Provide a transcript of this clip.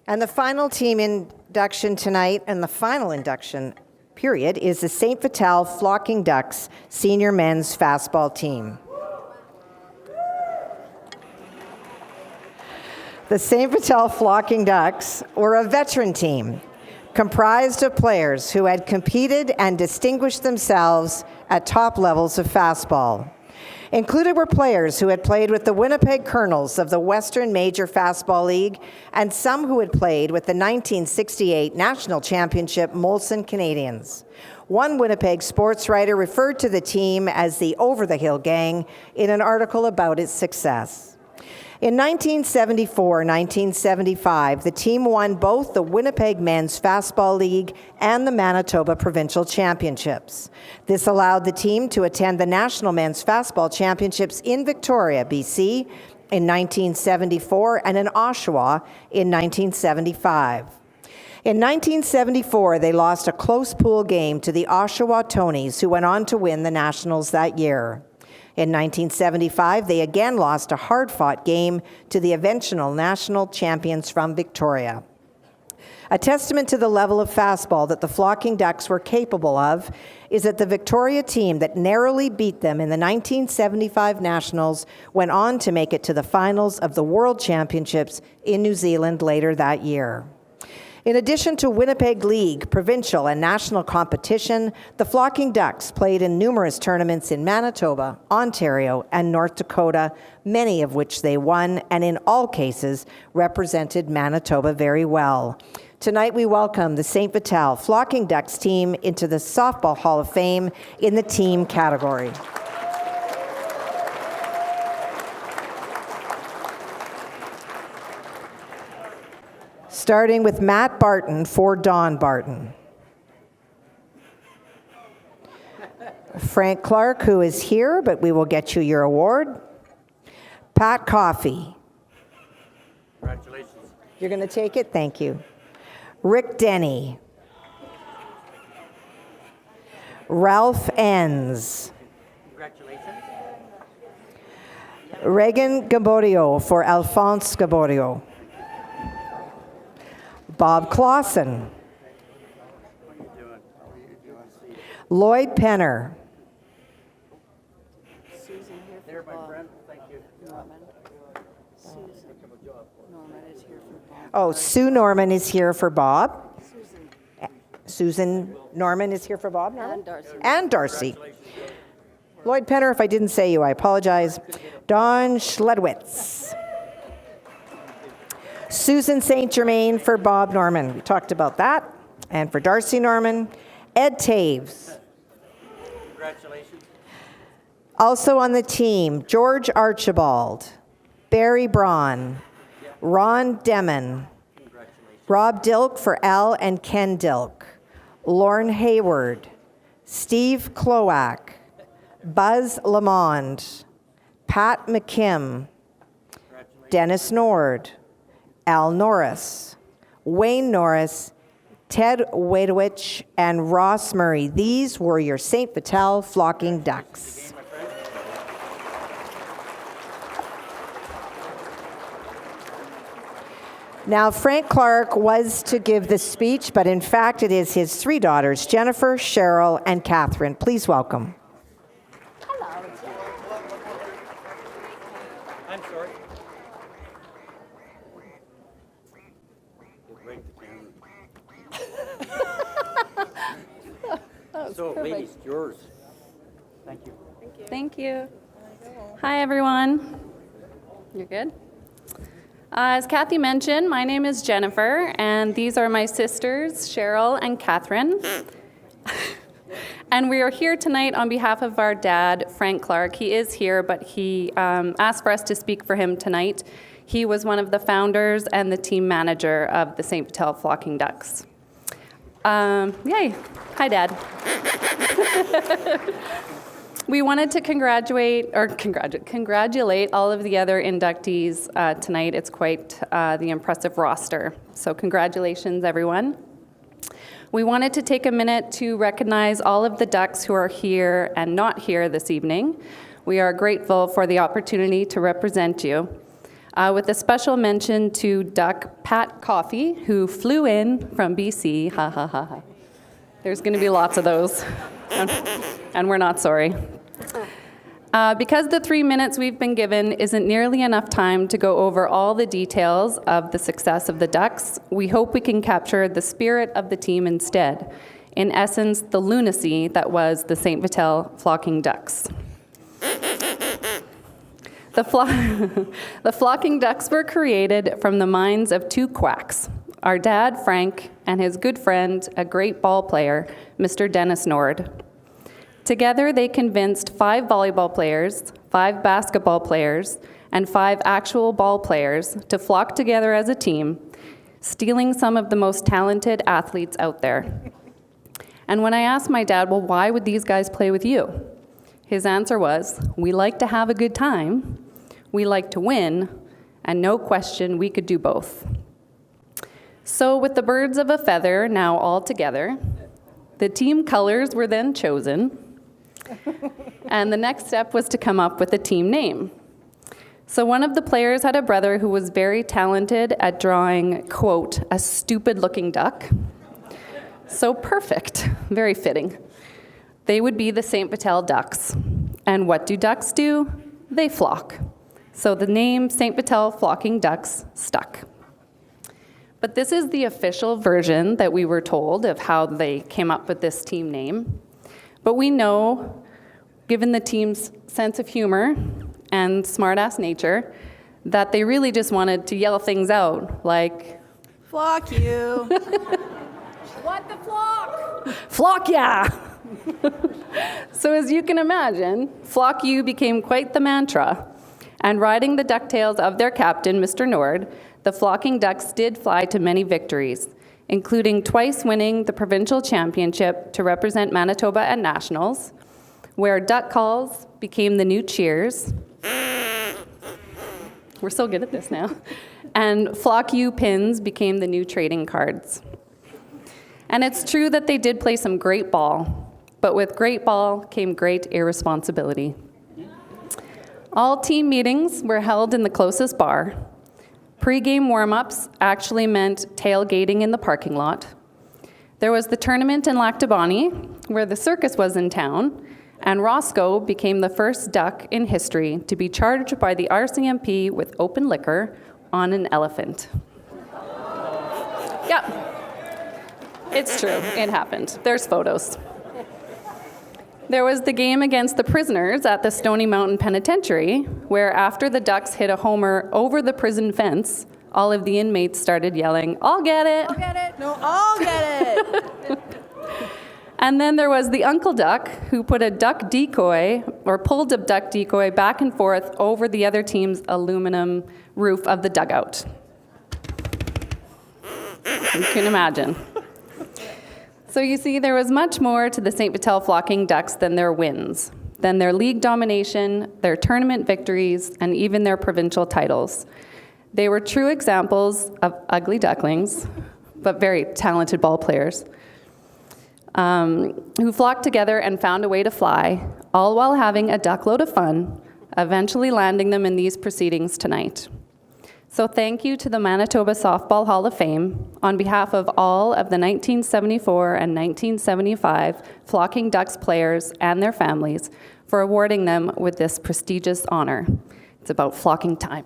And the final team induction tonight, and the final induction period, is the St. Vital Flocking Ducks senior men's fastball team. The St. Vital Flocking Ducks were a veteran team comprised of players who had competed and distinguished themselves at top levels of fastball. Included were players who had played with the Winnipeg Colonels of the Western Major Fastball League and some who had played with the 1968 National Championship Molson Canadians. One Winnipeg sports writer referred to the team as the Over-the-Hill Gang in an article about its success. In 1974-1975, the team won both the Winnipeg Men's Fastball League and the Manitoba Provincial Championships. This allowed the team to attend the National Men's Fastball Championships in Victoria, BC in 1974 and in Oshawa in 1975. In 1974, they lost a close pool game to the Oshawa Tonys, who went on to win the Nationals that year. In 1975, they again lost a hard-fought game to the eventual national champions from Victoria. A testament to the level of fastball that the Flocking Ducks were capable of is that the Victoria team that narrowly beat them in the 1975 Nationals went on to make it to the finals of the World Championships in New Zealand later that year. In addition to Winnipeg League, provincial, and national competition, the Flocking Ducks played in numerous tournaments in Manitoba, Ontario, and North Dakota, many of which they won, and in all cases represented Manitoba very well. Tonight we welcome the St. Vital Flocking Ducks team into the Softball Hall of Fame in the team category. Starting with Matt Barton for Don Barton. Frank Clark, who is here, but we will get you your award. Pat Coffey. Congratulations. You're going to take it? Thank you. Rick Denny. Ralph Enns. Congratulations. Regan Gaborio for Alphonse Gaborio. Bob Clausen. Lloyd Penner. Susan here for There, my Bob. friend. Thank you. Norman. Susan. Norman is here for Bob. Oh, Sue Norman is here for Bob. Susan. Susan Norman is here for Bob, Norman? And Darcy. And Darcy. Lloyd Penner, if I didn't say you, I apologize. Don Schledwitz. Susan St. Germain for Bob Norman. We talked about that. And for Darcy Norman. Ed Taves. Congratulations. Also on the team, George Archibald, Barry Braun, Ron Demon, Rob Dilk for Al and Ken Dilk, Lorne Hayward, Steve Kloak, Buzz Lamond, Pat McKim, Dennis Nord, Al Norris, Wayne Norris, Ted Wadowich, and Ross Murray. These were your St. Vital Flocking Ducks. Now, Frank Clark was to give the speech, but in fact it is his three daughters, Jennifer, Cheryl, and Catherine. Please welcome. I'm sorry. You'll break the camera. So, ladies, yours. Thank you. Thank you. Hi, everyone. You're good? As Kathy mentioned, my name is Jennifer, and these are my sisters, Cheryl and Catherine. And we are here tonight on behalf of our dad, Frank Clark. He is here, but he asked for us to speak for him tonight. He was one of the founders and the team manager of the St. Vital Flocking Ducks. Yay. Hi, Dad. We wanted to congratulate all of the other inductees tonight. It's quite the impressive roster. So congratulations, everyone. We wanted to take a minute to recognize all of the Ducks who are here and not here this evening. We are grateful for the opportunity to represent you. with a special mention to Duck Pat Coffey, who flew in from BC. Ha ha ha ha. There's going to be lots of those, and we're not sorry. Because the 3 minutes we've been given isn't nearly enough time to go over all the details of the success of the Ducks, we hope we can capture the spirit of the team instead. In essence, the lunacy that was the St. Vital Flocking Ducks. The Flocking Ducks were created from the minds of two quacks, our dad, Frank, and his good friend, a great ball player, Mr. Dennis Nord. Together, they convinced 5 volleyball players, 5 basketball players, and 5 actual ball players to flock together as a team, stealing some of the most talented athletes out there. And when I asked my dad, well, why would these guys play with you? His answer was, we like to have a good time, we like to win, and no question, we could do both. So with the birds of a feather now all together, the team colors were then chosen, and the next step was to come up with a team name. So one of the players had a brother who was very talented at drawing, quote, a stupid-looking duck. So perfect, very fitting. They would be the St. Vital Ducks. And what do ducks do? They flock. So the name St. Vital Flocking Ducks stuck. But this is the official version that we were told of how they came up with this team name. But we know, given the team's sense of humor and smartass nature, that they really just wanted to yell things out, like, Flock you. What the flock? flock yeah! So as you can imagine, flock you became quite the mantra. And riding the ducktails of their captain, Mr. Nord, the Flocking Ducks did fly to many victories, including twice winning the provincial championship to represent Manitoba at nationals, where duck calls became the new cheers. We're so good at this now. And flock you pins became the new trading cards. And it's true that they did play some great ball, but with great ball came great irresponsibility. All team meetings were held in the closest bar. Pre-game warm-ups actually meant tailgating in the parking lot. There was the tournament in Lac du Bonnet, where the circus was in town, and Roscoe became the first duck in history to be charged by the RCMP with open liquor on an elephant. Yep, it's true, it happened. There's photos. There was the game against the prisoners at the Stony Mountain Penitentiary, where after the Ducks hit a homer over the prison fence, all of the inmates started yelling, "I'll get it!" I'll get it. No, I'll get it. And then there was the Uncle Duck, who put a duck decoy, or pulled a duck decoy back and forth over the other team's aluminum roof of the dugout. You can imagine. So you see, there was much more to the St. Vital Flocking Ducks than their wins, than their league domination, their tournament victories, and even their provincial titles. They were true examples of ugly ducklings, but very talented ball players, who flocked together and found a way to fly, all while having a duckload of fun, eventually landing them in these proceedings tonight. So thank you to the Manitoba Softball Hall of Fame on behalf of all of the 1974 and 1975 Flocking Ducks players and their families for awarding them with this prestigious honor. It's about flocking time.